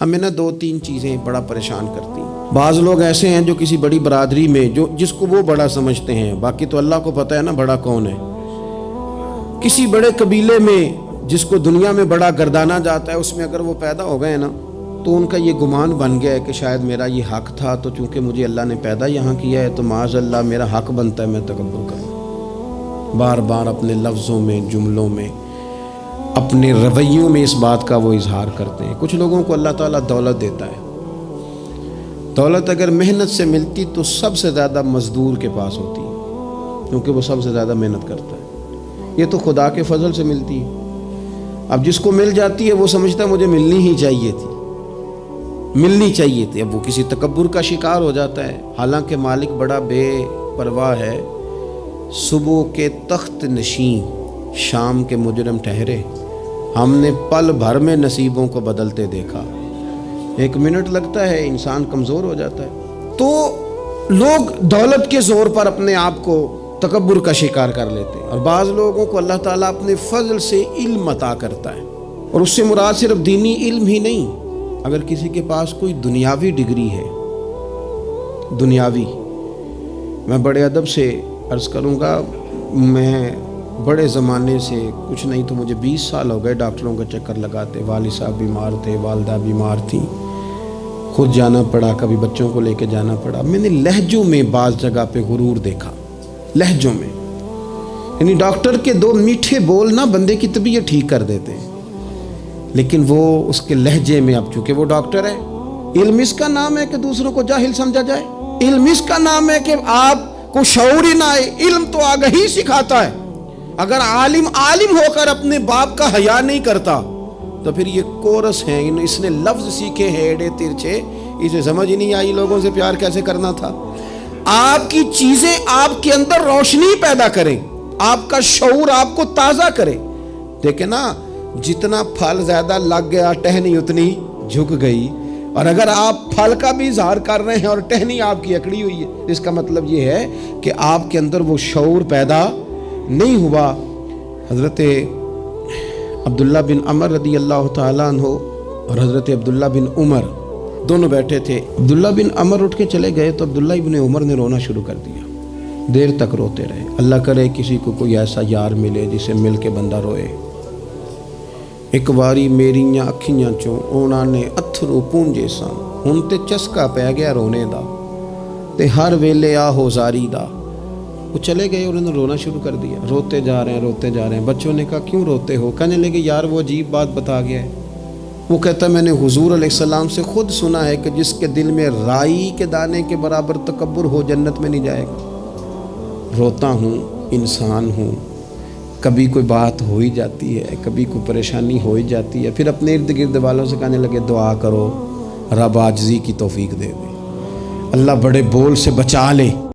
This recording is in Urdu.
ہمیں نا دو تین چیزیں بڑا پریشان کرتی ہیں۔ بعض لوگ ایسے ہیں جو کسی بڑی برادری میں جس کو وہ بڑا سمجھتے ہیں، باقی تو اللہ کو پتہ ہے نا بڑا کون ہے۔ کسی بڑے قبیلے میں جس کو دنیا میں بڑا گردانا جاتا ہے، اس میں اگر وہ پیدا ہو گئے نا تو ان کا یہ گمان بن گیا ہے کہ شاید میرا یہ حق تھا، تو چونکہ مجھے اللہ نے پیدا یہاں کیا ہے تو معاذ اللہ میرا حق بنتا ہے میں تکبر کروں۔ بار بار اپنے لفظوں میں، جملوں میں، اپنے رویوں میں اس بات کا وہ اظہار کرتے ہیں۔ کچھ لوگوں کو اللہ تعالیٰ دولت دیتا ہے، دولت اگر محنت سے ملتی تو سب سے زیادہ مزدور کے پاس ہوتی ہے، کیونکہ وہ سب سے زیادہ محنت کرتا ہے۔ یہ تو خدا کے فضل سے ملتی ہے۔ اب جس کو مل جاتی ہے وہ سمجھتا ہے مجھے ملنی ہی چاہیے تھی، ملنی چاہیے تھی، اب وہ کسی تکبر کا شکار ہو جاتا ہے۔ حالانکہ مالک بڑا بے پرواہ ہے۔ صبح کے تخت نشین شام کے مجرم ٹھہرے، ہم نے پل بھر میں نصیبوں کو بدلتے دیکھا۔ ایک منٹ لگتا ہے، انسان کمزور ہو جاتا ہے۔ تو لوگ دولت کے زور پر اپنے آپ کو تکبر کا شکار کر لیتے ہیں، اور بعض لوگوں کو اللہ تعالیٰ اپنے فضل سے علم عطا کرتا ہے، اور اس سے مراد صرف دینی علم ہی نہیں۔ اگر کسی کے پاس کوئی دنیاوی ڈگری ہے، دنیاوی، میں بڑے ادب سے عرض کروں گا، میں بڑے زمانے سے کچھ نہیں تو مجھے 20 سال ہو گئے ڈاکٹروں کا چکر لگاتے۔ والد صاحب بیمار تھے، والدہ بیمار تھیں، خود جانا پڑا، کبھی بچوں کو لے کے جانا پڑا۔ میں نے لہجوں میں بعض جگہ پہ غرور دیکھا، لہجوں میں، یعنی ڈاکٹر کے دو میٹھے بول نہ بندے کی طبیعت ٹھیک کر دیتے ہیں، لیکن وہ اس کے لہجے میں، اب چونکہ وہ ڈاکٹر ہے، علم اس کا نام ہے کہ دوسروں کو جاہل سمجھا جائے، علم اس کا نام ہے کہ آپ کو شعور ہی نہ آئے۔ علم تو آگہی سکھاتا ہے۔ اگر عالم ہو کر اپنے باپ کا حیا نہیں کرتا تو پھر یہ کورس ہیں، اس نے لفظ سیکھے ہیں ایڑے ترچھے، اسے سمجھ ہی نہیں آئی لوگوں سے پیار کیسے کرنا تھا۔ آپ کی چیزیں آپ کے اندر روشنی پیدا کریں، آپ کا شعور آپ کو تازہ کرے۔ دیکھیں نا، جتنا پھل زیادہ لگ گیا ٹہنی اتنی جھک گئی، اور اگر آپ پھل کا بھی اظہار کر رہے ہیں اور ٹہنی آپ کی اکڑی ہوئی ہے، اس کا مطلب یہ ہے کہ آپ کے اندر وہ شعور پیدا نہیں ہوا۔ حضرت عبداللہ بن عمر رضی اللہ تعالیٰ عنہ اور حضرت عبداللہ بن عمر دونوں بیٹھے تھے۔ عبداللہ بن عمر اٹھ کے چلے گئے تو عبداللہ بن عمر نے رونا شروع کر دیا، دیر تک روتے رہے۔ اللہ کرے کسی کو کوئی ایسا یار ملے جسے مل کے بندہ روئے۔ ایک واری میریاں اکھیاں چوں اونا نے اتھرو پونجے سن، ہن تے چسکا پہ گیا رونے دا، تے ہر ویلے آہو زاری دا۔ وہ چلے گئے، انہوں نے رونا شروع کر دیا، روتے جا رہے ہیں۔ بچوں نے کہا کیوں روتے ہو؟ کہنے لگے یار وہ عجیب بات بتا گیا ہے۔ وہ کہتا ہے میں نے حضور علیہ السلام سے خود سنا ہے کہ جس کے دل میں رائی کے دانے کے برابر تکبر ہو جنت میں نہیں جائے گا۔ روتا ہوں، انسان ہوں، کبھی کوئی بات ہو ہی جاتی ہے، کبھی کوئی پریشانی ہو ہی جاتی ہے۔ پھر اپنے ارد گرد والوں سے کہنے لگے دعا کرو رب عاجزی کی توفیق دے دے، اللہ بڑے بول سے بچا لے۔